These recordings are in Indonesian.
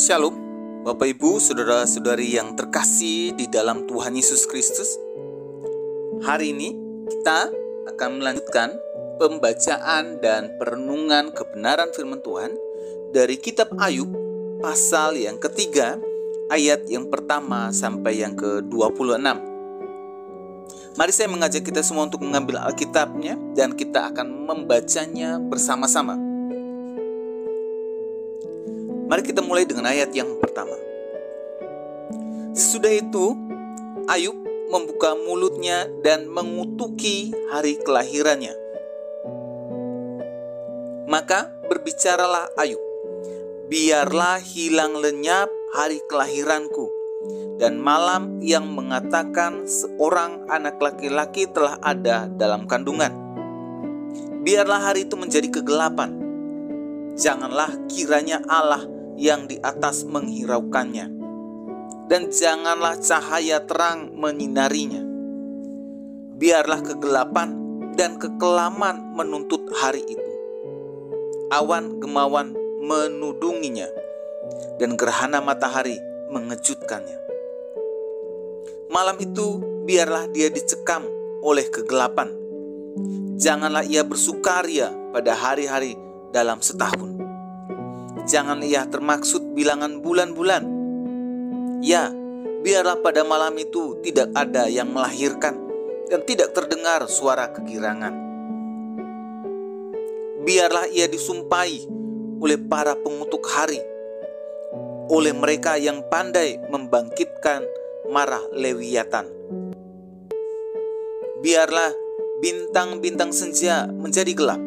Shalom, Bapak Ibu, Saudara-saudari yang terkasih di dalam Tuhan Yesus Kristus. Hari ini kita akan melanjutkan pembacaan dan perenungan kebenaran firman Tuhan dari kitab Ayub pasal yang ketiga, ayat yang pertama sampai yang ke-26. Mari saya mengajak kita semua untuk mengambil Alkitabnya dan kita akan membacanya bersama-sama. Mari kita mulai dengan ayat yang pertama. Sesudah itu, Ayub membuka mulutnya dan mengutuki hari kelahirannya. Maka berbicaralah Ayub, biarlah hilang lenyap hari kelahiranku, dan malam yang mengatakan seorang anak laki-laki telah ada dalam kandungan. Biarlah hari itu menjadi kegelapan. Janganlah kiranya Allah yang di atas menghiraukannya, dan janganlah cahaya terang menyinarinya. Biarlah kegelapan dan kekelaman menuntut hari itu. Awan gemawan menudunginya, dan gerhana matahari mengejutkannya. Malam itu biarlah dia dicekam oleh kegelapan. Janganlah ia bersukaria pada hari-hari dalam setahun. Jangan ia termaksud bilangan bulan-bulan. Ya, biarlah pada malam itu tidak ada yang melahirkan dan tidak terdengar suara kegirangan. Biarlah ia disumpahi oleh para pengutuk hari, oleh mereka yang pandai membangkitkan marah Lewiatan. Biarlah bintang-bintang senja menjadi gelap.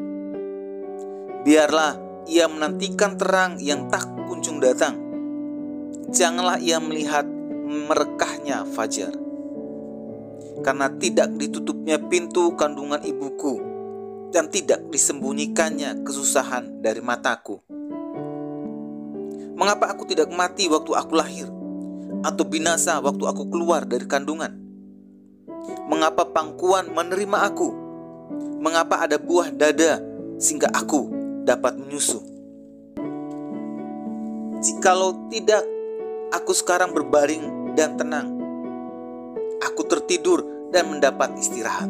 Biarlah ia menantikan terang yang tak kunjung datang. Janganlah ia melihat merekahnya fajar, karena tidak ditutupnya pintu kandungan ibuku, dan tidak disembunyikannya kesusahan dari mataku. Mengapa aku tidak mati waktu aku lahir, atau binasa waktu aku keluar dari kandungan? Mengapa pangkuan menerima aku? Mengapa ada buah dada sehingga aku dapat menyusu? Jikalau tidak, aku sekarang berbaring dan tenang. Aku tertidur dan mendapat istirahat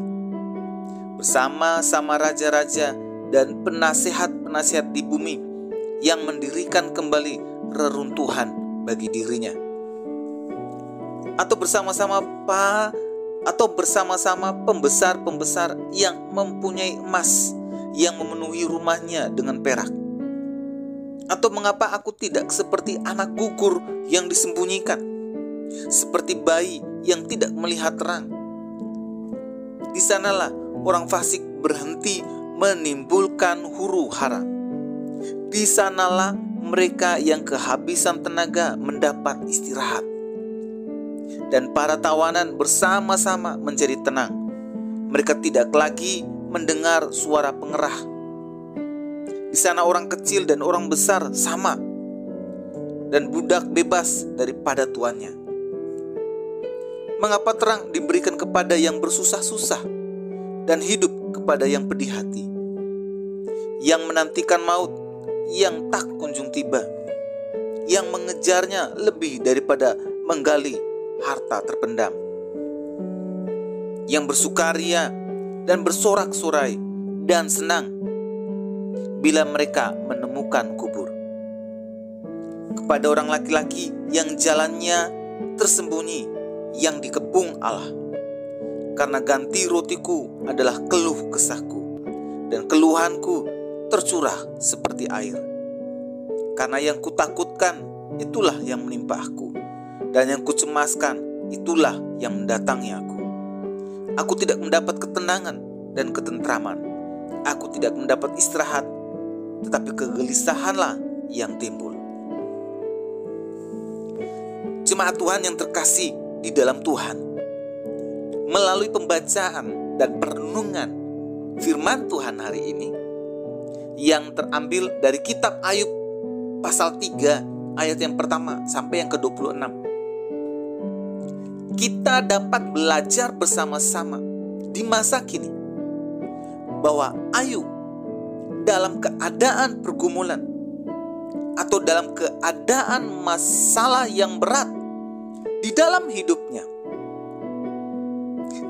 bersama-sama raja-raja dan penasihat-penasihat di bumi yang mendirikan kembali reruntuhan bagi dirinya. Atau bersama-sama pembesar-pembesar yang mempunyai emas, yang memenuhi rumahnya dengan perak. Atau mengapa aku tidak seperti anak gugur yang disembunyikan, seperti bayi yang tidak melihat terang? Di sanalah orang fasik berhenti menimbulkan huru hara. Di sanalah mereka yang kehabisan tenaga mendapat istirahat, dan para tawanan bersama-sama menjadi tenang. Mereka tidak lagi mendengar suara pengerah. Di sana orang kecil dan orang besar sama, dan budak bebas daripada tuannya. Mengapa terang diberikan kepada yang bersusah-susah, dan hidup kepada yang pedih hati, yang menantikan maut yang tak kunjung tiba, yang mengejarnya lebih daripada menggali harta terpendam, yang bersukaria dan bersorak-sorai dan senang bila mereka menemukan kubur. Kepada orang laki-laki yang jalannya tersembunyi, yang dikepung Allah. Karena ganti rotiku adalah keluh kesahku, dan keluhanku tercurah seperti air. Karena yang kutakutkan itulah yang menimpa aku, dan yang kucemaskan itulah yang mendatangi aku. Aku tidak mendapat ketenangan dan ketentraman. Aku tidak mendapat istirahat, tetapi kegelisahanlah yang timbul. Jemaat Tuhan yang terkasih di dalam Tuhan, melalui pembacaan dan perenungan firman Tuhan hari ini yang terambil dari kitab Ayub pasal 3 ayat yang pertama sampai yang ke-26, kita dapat belajar bersama-sama di masa kini bahwa Ayub dalam keadaan pergumulan, atau dalam keadaan masalah yang berat di dalam hidupnya,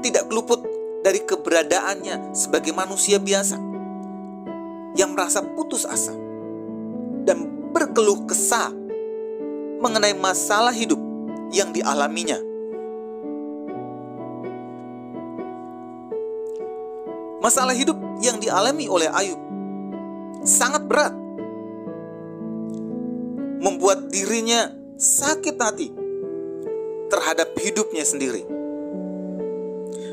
tidak luput dari keberadaannya sebagai manusia biasa yang merasa putus asa dan berkeluh kesah mengenai masalah hidup yang dialaminya. Masalah hidup yang dialami oleh Ayub sangat berat, membuat dirinya sakit hati terhadap hidupnya sendiri,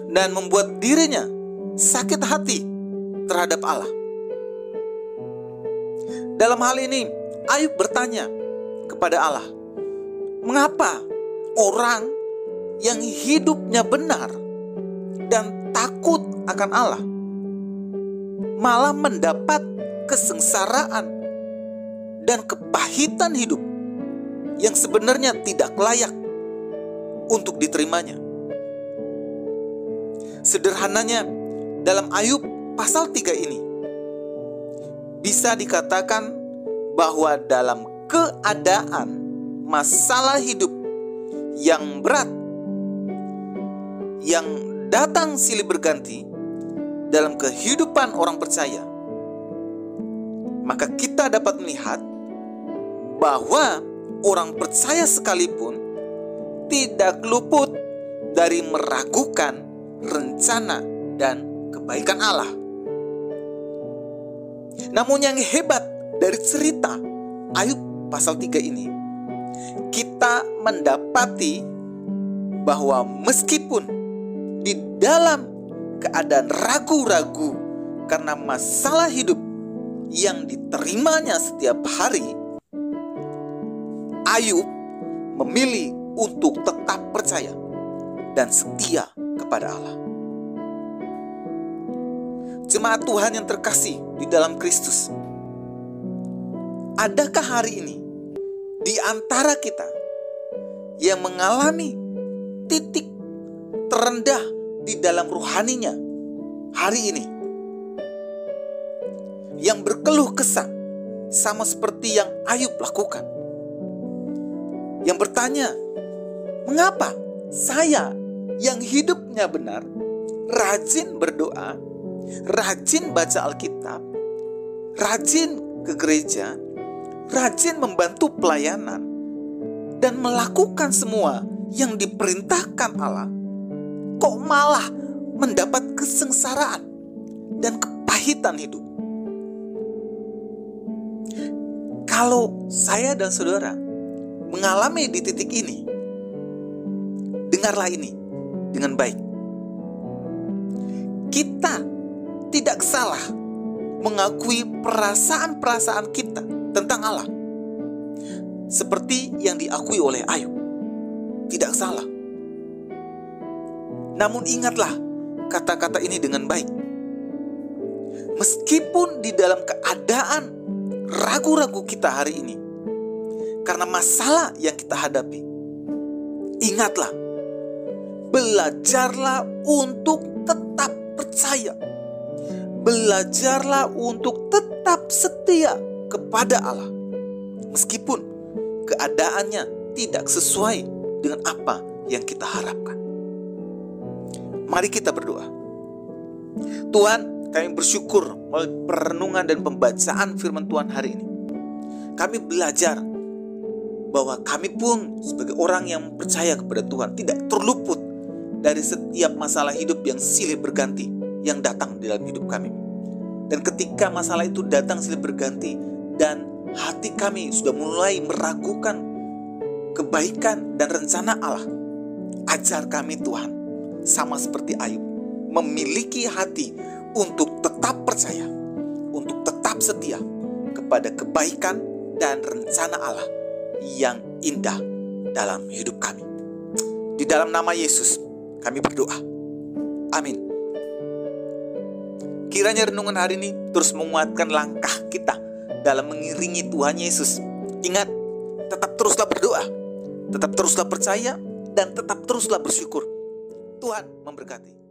dan membuat dirinya sakit hati terhadap Allah. Dalam hal ini, Ayub bertanya kepada Allah, mengapa orang yang hidupnya benar dan takut akan Allah malah mendapat kesengsaraan dan kepahitan hidup yang sebenarnya tidak layak untuk diterimanya. Sederhananya, dalam Ayub pasal 3 ini bisa dikatakan bahwa dalam keadaan masalah hidup yang berat yang datang silih berganti dalam kehidupan orang percaya, maka kita dapat melihat bahwa orang percaya sekalipun tidak luput dari meragukan rencana dan kebaikan Allah. Namun yang hebat dari cerita Ayub pasal 3 ini, kita mendapati bahwa meskipun di dalam keadaan ragu-ragu karena masalah hidup yang diterimanya setiap hari, Ayub memilih untuk tetap percaya dan setia kepada Allah. Jemaat Tuhan yang terkasih di dalam Kristus, adakah hari ini di antara kita yang mengalami titik terendah di dalam rohaninya hari ini, yang berkeluh kesah sama seperti yang Ayub lakukan, yang bertanya, mengapa saya yang hidupnya benar, rajin berdoa, rajin baca Alkitab, rajin ke gereja, rajin membantu pelayanan, dan melakukan semua yang diperintahkan Allah, kok malah mendapat kesengsaraan dan kepahitan hidup? Kalau saya dan saudara mengalami di titik ini, dengarlah ini dengan baik. Kita tidak salah mengakui perasaan-perasaan kita tentang Allah seperti yang diakui oleh Ayub. Tidak salah. Namun ingatlah kata-kata ini dengan baik. Meskipun di dalam keadaan ragu-ragu kita hari ini karena masalah yang kita hadapi, ingatlah, belajarlah untuk tetap percaya. Belajarlah untuk tetap setia kepada Allah meskipun keadaannya tidak sesuai dengan apa yang kita harapkan. Mari kita berdoa. Tuhan, kami bersyukur oleh perenungan dan pembacaan firman Tuhan hari ini. Kami belajar bahwa kami pun sebagai orang yang percaya kepada Tuhan tidak terluput dari setiap masalah hidup yang silih berganti yang datang di dalam hidup kami. Dan ketika masalah itu datang silih berganti dan hati kami sudah mulai meragukan kebaikan dan rencana Allah, ajar kami Tuhan, sama seperti Ayub, memiliki hati untuk tetap percaya, untuk tetap setia kepada kebaikan dan rencana Allah yang indah dalam hidup kami. Di dalam nama Yesus kami berdoa. Amin. Kiranya renungan hari ini terus menguatkan langkah kita dalam mengiringi Tuhan Yesus. Ingat, tetap teruslah berdoa, tetap teruslah percaya, dan tetap teruslah bersyukur. Tuhan memberkati.